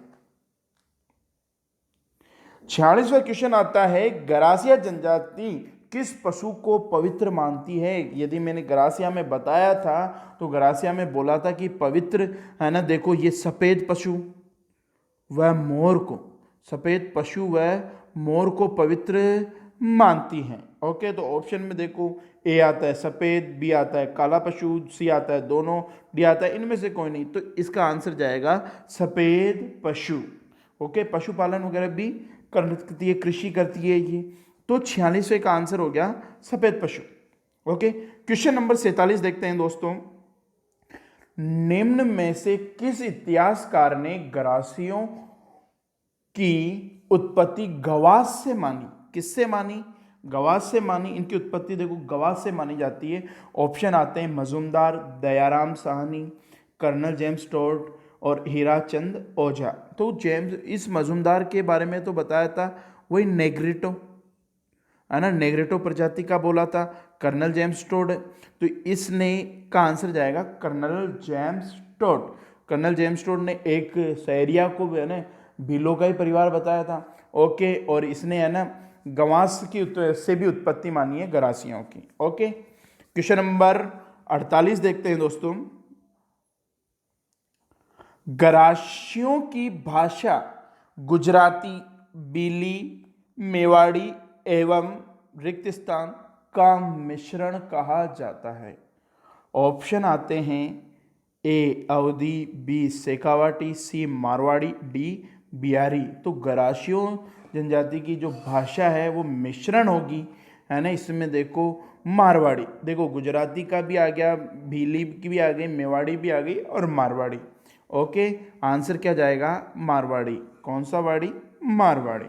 46वां क्वेश्चन आता है। गरासिया जनजाति किस पशु को पवित्र मानती है? यदि मैंने गरासिया में बताया था तो गरासिया में बोला था कि पवित्र, है ना। देखो ये सफेद पशु व मोर को, सफेद पशु व मोर को पवित्र मानती हैं। ओके, तो ऑप्शन में देखो ए आता है सफेद, बी आता है काला पशु, सी आता है दोनों, डी आता है इनमें से कोई नहीं। तो इसका आंसर जाएगा सफेद पशु। ओके, पशुपालन वगैरह भी करती है, कृषि करती है ये। तो 46वें का आंसर हो गया सफेद पशु। ओके, क्वेश्चन नंबर 47 देखते हैं दोस्तों। निम्न में से किस इतिहासकार ने गरासियों की उत्पत्ति गवास से मानी? किससे मानी? गवास से मानी। इनकी उत्पत्ति देखो गवास से मानी जाती है। ऑप्शन आते हैं Majumdar, Dayaram Sahni, colonel James Tod और हीराचंद ओझा। तो जेम्स, इस मजूमदार के बारे में तो बताया था, वही नेग्रिटो, है ना, नेग्रिटो प्रजाति का बोला था। कर्नल जेम्स टोड, तो इसने का आंसर जाएगा colonel James Tod. Colonel James Tod ने एक सहरिया को, है ना, भीलों का ही परिवार बताया था। ओके, और इसने, है ना, गवास की से भी उत्पत्ति मानी है गरासियों की। ओके, क्वेश्चन नंबर 48 देखते हैं दोस्तों। गरासियों की भाषा गुजराती, बीली, मेवाड़ी एवं रिक्तिस्तान का मिश्रण कहा जाता है। ऑप्शन आते हैं ए अवधी, बी शेखावाटी, सी मारवाड़ी, डी बिहारी। तो गरासियों जनजाति की जो भाषा है वो मिश्रण होगी, है ना। इसमें देखो मारवाड़ी, देखो गुजराती का भी आ गया, भीली की भी आ गई, मेवाड़ी भी आ गई और मारवाड़ी। ओके, आंसर क्या जाएगा? मारवाड़ी। कौन सा वाड़ी? मारवाड़ी।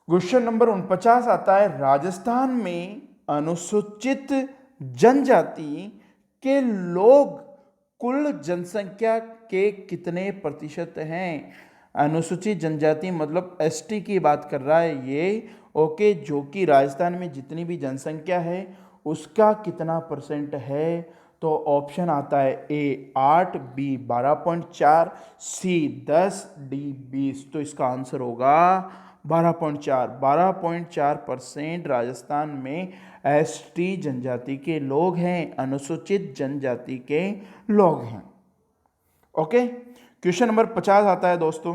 क्वेश्चन नंबर 49 आता है। राजस्थान में अनुसूचित जनजाति के लोग कुल जनसंख्या के कितने प्रतिशत हैं? अनुसूचित जनजाति मतलब एसटी की बात कर रहा है ये। ओके, जो कि राजस्थान में जितनी भी जनसंख्या है उसका कितना परसेंट है? तो ऑप्शन आता है ए 8, बी 12.4, सी 10, डी 20। तो इसका आंसर होगा 12.4। 12.4% राजस्थान में एसटी जनजाति के लोग हैं, अनुसूचित जनजाति के लोग हैं। ओके, क्वेश्चन नंबर 50 आता है दोस्तों,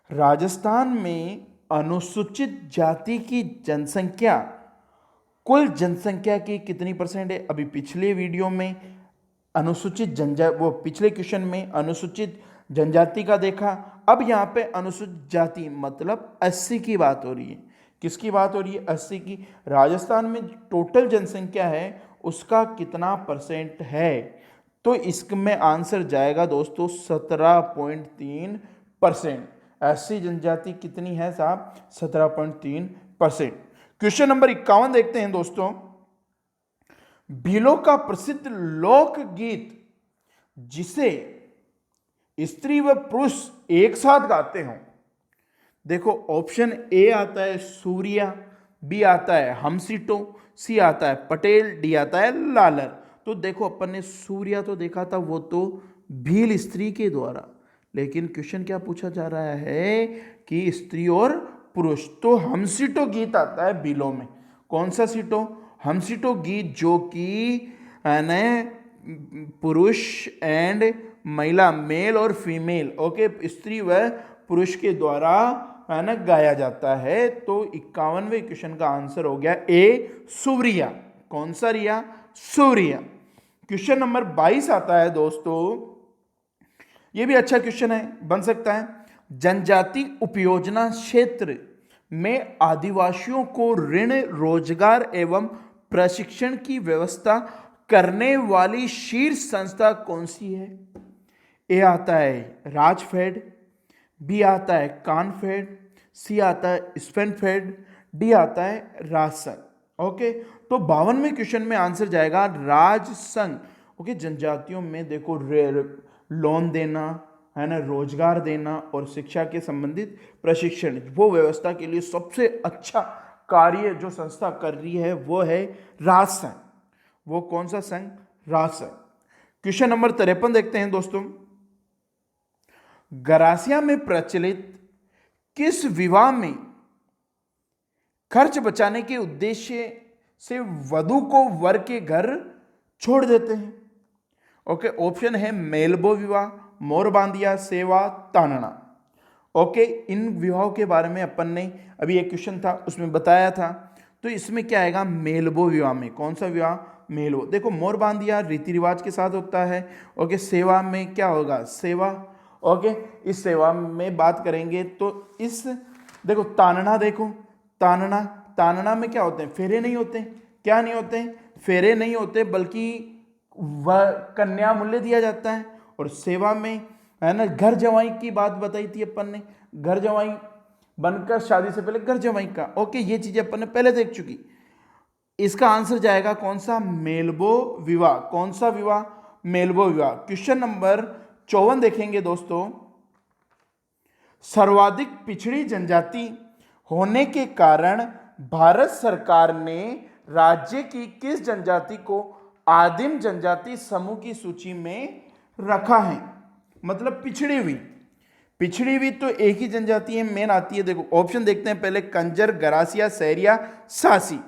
राजस्थान में अनुसूचित जाति की जनसंख्या कुल जनसंख्या की कितनी परसेंट है? अभी पिछले वीडियो में पिछले क्वेश्चन में अनुसूचित जनजाति का देखा, अब यहाँ पे अनुसूचित जाति मतलब 80 की बात हो रही है। किसकी बात हो रही है? 80 की। राजस्थान में टोटल जनसंख्या है उसका कितना परसेंट है? तो इसमें आंसर जाएगा दोस्तों 17.3%। 80 जनजाति कितनी है साहब? 17.3%। क्वेश्चन नंबर 51 देखते हैं दोस्तों, भीलों का प्रसिद्ध लोकगीत जिसे स्त्री व पुरुष एक साथ गाते हो। देखो ऑप्शन ए आता है सूर्या, बी आता है हमसीटो, सी आता है पटेल, डी आता है लालर। तो देखो अपन ने सूर्या तो देखा था, वो तो भील स्त्री के द्वारा, लेकिन क्वेश्चन क्या पूछा जा रहा है कि स्त्री और पुरुष। तो हमसीटो गीत आता है भीलों में। कौन सा सीटो? हमसीटो गीत, जो कि पुरुष एंड महिला, मेल और फीमेल, ओके, स्त्री व पुरुष के द्वारा है ना गाया जाता है। तो 51वें क्वेश्चन का आंसर हो गया ए सूर्या। कौन सा रिया? सूर्या। क्वेश्चन नंबर 22 आता है दोस्तों, ये भी अच्छा क्वेश्चन है, बन सकता है। जनजाति उपयोजना क्षेत्र में आदिवासियों को ऋण, रोजगार एवं प्रशिक्षण की व्यवस्था करने वाली शीर्ष संस्था कौन सी है? ए आता है राजफेड, बी आता है कानफेड, सी आता है स्पेनफेड, डी आता है राजसंघ। ओके, तो 52वें क्वेश्चन में आंसर जाएगा राजसंघ। ओके, जनजातियों में देखो लोन देना है ना, रोजगार देना और शिक्षा के संबंधित प्रशिक्षण, वो व्यवस्था के लिए सबसे अच्छा कार्य जो संस्था कर रही है वो है राजसंघ। वो कौन सा संघ? राजसंघ। क्वेश्चन नंबर 53 देखते हैं दोस्तों, गरासिया में प्रचलित किस विवाह में खर्च बचाने के उद्देश्य से वधु को वर के घर छोड़ देते हैं? ओके, ऑप्शन है मेलबो विवाह, मोरबांदिया, सेवा, तानना। ओके, इन विवाहों के बारे में अपन ने अभी एक क्वेश्चन था उसमें बताया था। तो इसमें क्या आएगा? मेलबो विवाह में। कौन सा विवाह? मेलबो। देखो मोरबांदिया रीति रिवाज के साथ होता है। ओके, सेवा में क्या होगा? सेवा। ओके, इस सेवा में बात करेंगे तो इस देखो तानना, देखो तानना में क्या होते हैं? फेरे नहीं होते। क्या नहीं होते? फेरे नहीं होते, बल्कि वह कन्या मूल्य दिया जाता है। और सेवा में है ना, घर जवाई की बात बताई थी अपन ने, घर जवाई बनकर शादी से पहले घर जवाई का। ओके, ये चीजें अपन ने पहले देख चुकी। इसका आंसर जाएगा कौन सा? मेलबो विवाह। कौन सा विवाह? मेलबो विवाह। क्वेश्चन नंबर 54 देखेंगे दोस्तों, सर्वाधिक पिछड़ी जनजाति होने के कारण भारत सरकार ने राज्य की किस जनजाति को आदिम जनजाति समूह की सूची में रखा है? मतलब पिछड़ी हुई तो एक ही जनजाति है मेन आती है। देखो ऑप्शन देखते हैं पहले, कंजर, गरासिया, सहरिया, सासी।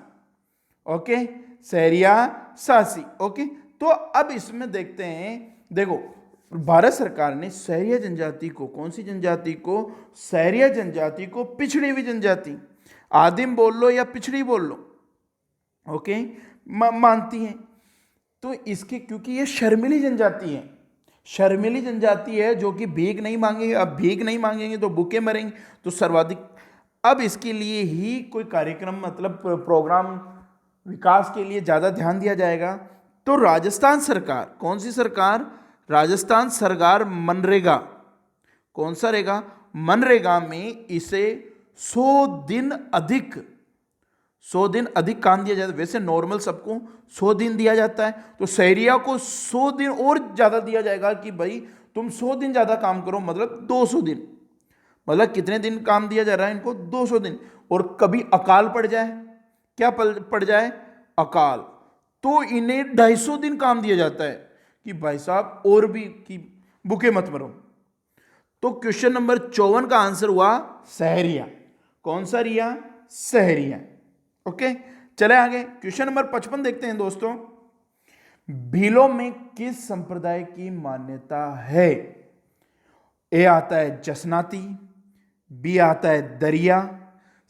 ओके, सहरिया, सासी। ओके, तो अब इसमें देखते हैं, देखो भारत सरकार ने सहरिया जनजाति को, कौन सी जनजाति को? सहरिया जनजाति को पिछड़ी हुई जनजाति, आदिम बोल लो या पिछड़ी बोल लो, ओके, मानती है। तो इसके, क्योंकि ये शर्मिली जनजाति है, शर्मिली जनजाति है जो कि भीख नहीं मांगेंगे। अब भीख नहीं मांगेंगे तो भूखे मरेंगे। तो सर्वाधिक, अब इसके लिए ही कोई कार्यक्रम मतलब प्रोग्राम विकास के लिए ज़्यादा ध्यान दिया जाएगा। तो राजस्थान सरकार, कौन सी सरकार? राजस्थान सरकार मनरेगा, कौन सा रहेगा? मनरेगा में इसे 100 दिन अधिक काम दिया जाता है। वैसे नॉर्मल सबको 100 दिन दिया जाता है, तो सहरिया को 100 दिन और ज़्यादा दिया जाएगा कि भाई तुम 100 दिन ज़्यादा काम करो, मतलब 200 दिन। मतलब कितने दिन काम दिया जा रहा है इनको? 200 दिन। और कभी अकाल पड़ जाए, क्या पड़ जाए? अकाल, तो इन्हें 250 दिन काम दिया जाता है कि भाई साहब और भी कि भूखे मत मरो। तो क्वेश्चन नंबर 54 का आंसर हुआ सहरिया। कौन सा रिया? सहरिया। ओके, चले आगे। क्वेश्चन नंबर 55 देखते हैं दोस्तों, भीलों में किस संप्रदाय की मान्यता है? ए आता है जसनाती, बी आता है दरिया,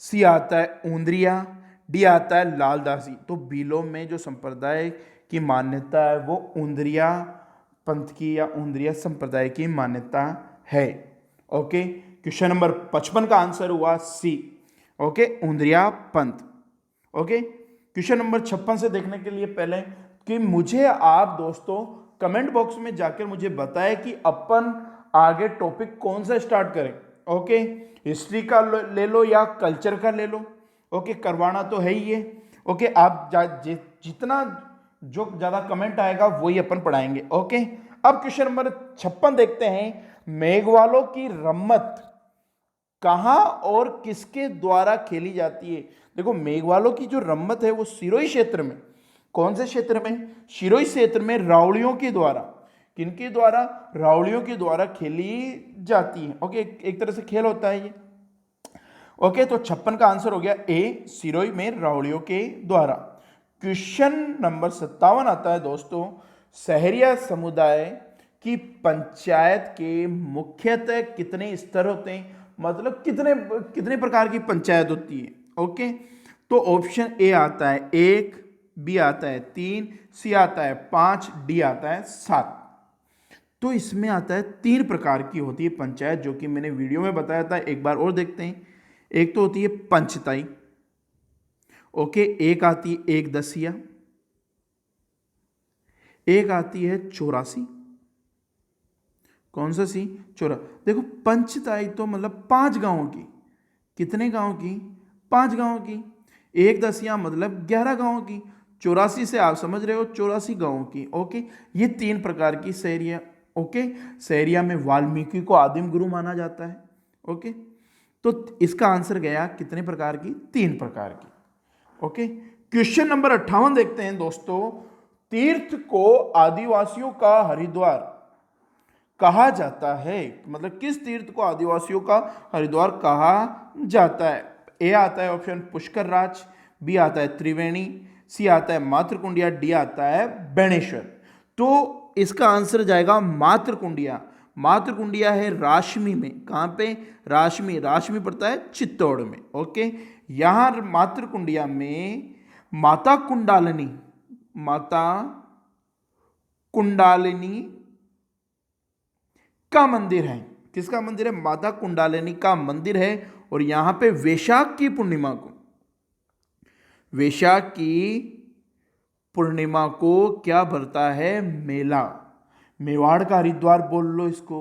सी आता है ऊंद्रिया, डी आता है लालदासी। तो भीलों में जो संप्रदाय की मान्यता है वो ऊंद्रिया पंथ की या ऊंद्रिया संप्रदाय की मान्यता है। ओके, क्वेश्चन नंबर 55 का आंसर हुआ सी। ओके, ऊंद्रिया पंथ। ओके, क्वेश्चन नंबर 56 से देखने के लिए पहले कि मुझे आप दोस्तों कमेंट बॉक्स में जाकर मुझे बताएं कि अपन आगे टॉपिक कौन सा स्टार्ट करें। ओके, हिस्ट्री का ले लो या कल्चर का ले लो। ओके, करवाना तो है ही है। ओके, आप जितना जो ज़्यादा कमेंट आएगा वही अपन पढ़ाएंगे। ओके, अब क्वेश्चन नंबर 56 देखते हैं। मेघवालों की रम्मत कहाँ और किसके द्वारा खेली जाती है? देखो, मेघवालों की जो रम्मत है वो सिरोही क्षेत्र में, कौन से क्षेत्र में? सिरोही क्षेत्र में रावड़ियों के द्वारा। किनके द्वारा? रावड़ियों के द्वारा खेली जाती है। ओके, एक तरह से खेल होता है ये। ओके, तो 56 का आंसर हो गया ए, सिरोही में रावड़ियों के द्वारा। क्वेश्चन नंबर 57 आता है दोस्तों, सहरिया समुदाय की पंचायत के मुख्यतः कितने स्तर होते हैं? मतलब कितने कितने प्रकार की पंचायत होती है? ओके, तो ऑप्शन ए आता है 1, बी आता है 3, सी आता है 5, डी आता है 7। तो इसमें आता है 3 प्रकार की होती है पंचायत, जो कि मैंने वीडियो में बताया था। एक बार और देखते हैं। एक तो होती है पंचताई। ओके, एक आती है एक दसिया, एक आती है 84। कौन सा सी? देखो, पंचताई तो मतलब 5 गांवों की। कितने गांव की? 5 गांवों की। एक दसिया मतलब 11 गांवों की। 84 से आप समझ रहे हो 84 गांवों की। ओके, ये 3 प्रकार की सहरिया। ओके, सहरिया में वाल्मीकि को आदिम गुरु माना जाता है। ओके, तो इसका आंसर गया कितने प्रकार की? 3 प्रकार की। ओके, क्वेश्चन नंबर 58 देखते हैं दोस्तों। तीर्थ को आदिवासियों का हरिद्वार कहा जाता है? मतलब किस तीर्थ को आदिवासियों का हरिद्वार कहा जाता है? ए आता है ऑप्शन पुष्कर राज, बी आता है त्रिवेणी, सी आता है मातृकुंडिया, डी आता है बेणेश्वर। तो इसका आंसर जाएगा मातृकुंडिया। मातृकुंडिया है राशमी में। कहां पे? राशमी। राशमी पड़ता है चित्तौड़ में। ओके, यहां मातृकुंडिया में माता कुंडालिनी, माता कुंडालिनी का मंदिर है। किसका मंदिर है? माता कुंडालिनी का मंदिर है। और यहां पे वैशाख की पूर्णिमा को, वैशाख की पूर्णिमा को क्या भरता है? मेला। मेवाड़ का हरिद्वार बोल लो इसको,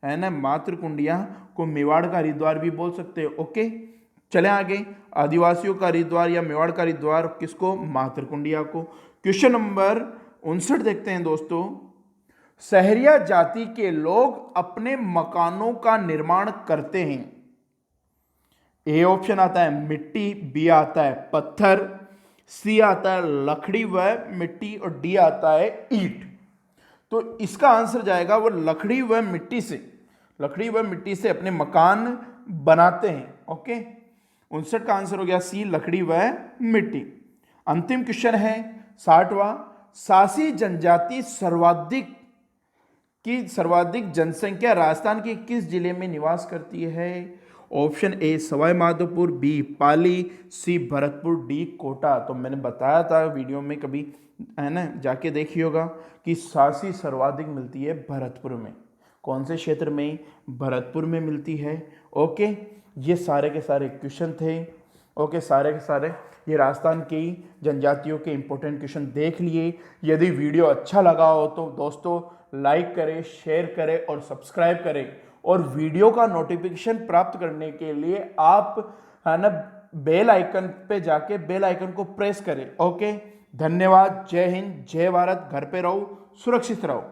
है ना। मातृकुंडिया को मेवाड़ का हरिद्वार भी बोल सकते हो। ओके, चले आगे। आदिवासियों का हरिद्वार या मेवाड़ का हरिद्वार किसको? मातृकुंडिया को। क्वेश्चन नंबर 59 देखते हैं दोस्तों। सहरिया जाति के लोग अपने मकानों का निर्माण करते हैं। ए ऑप्शन आता है मिट्टी, बी आता है पत्थर, सी आता है लकड़ी व मिट्टी, और डी आता है ईंट। तो इसका आंसर जाएगा वो लकड़ी व मिट्टी से। लकड़ी व मिट्टी से अपने मकान बनाते हैं। ओके, 59 का आंसर हो गया सी, लकड़ी व मिट्टी। अंतिम क्वेश्चन है 60वां। सासी जनजाति सर्वाधिक जनसंख्या राजस्थान के किस जिले में निवास करती है? Option A Sawai Madhopur, B Pali, C Bharatpur, D Kota. तो मैंने बताया था वीडियो में, कभी है ना जाके देखिए होगा, कि सासी सर्वाधिक मिलती है भरतपुर में। कौन से क्षेत्र में? भरतपुर में मिलती है। ओके, ये सारे के सारे क्वेश्चन थे। ओके, सारे के सारे ये राजस्थान की जनजातियों के इंपॉर्टेंट क्वेश्चन देख लिए। यदि वीडियो अच्छा लगा हो तो दोस्तों लाइक करें, शेयर करें और सब्सक्राइब करें। और वीडियो का नोटिफिकेशन प्राप्त करने के लिए आप है ना बेल आइकन पे जाके बेल आइकन को प्रेस करें। ओके, धन्यवाद। जय हिंद, जय भारत। घर पे रहो, सुरक्षित रहो।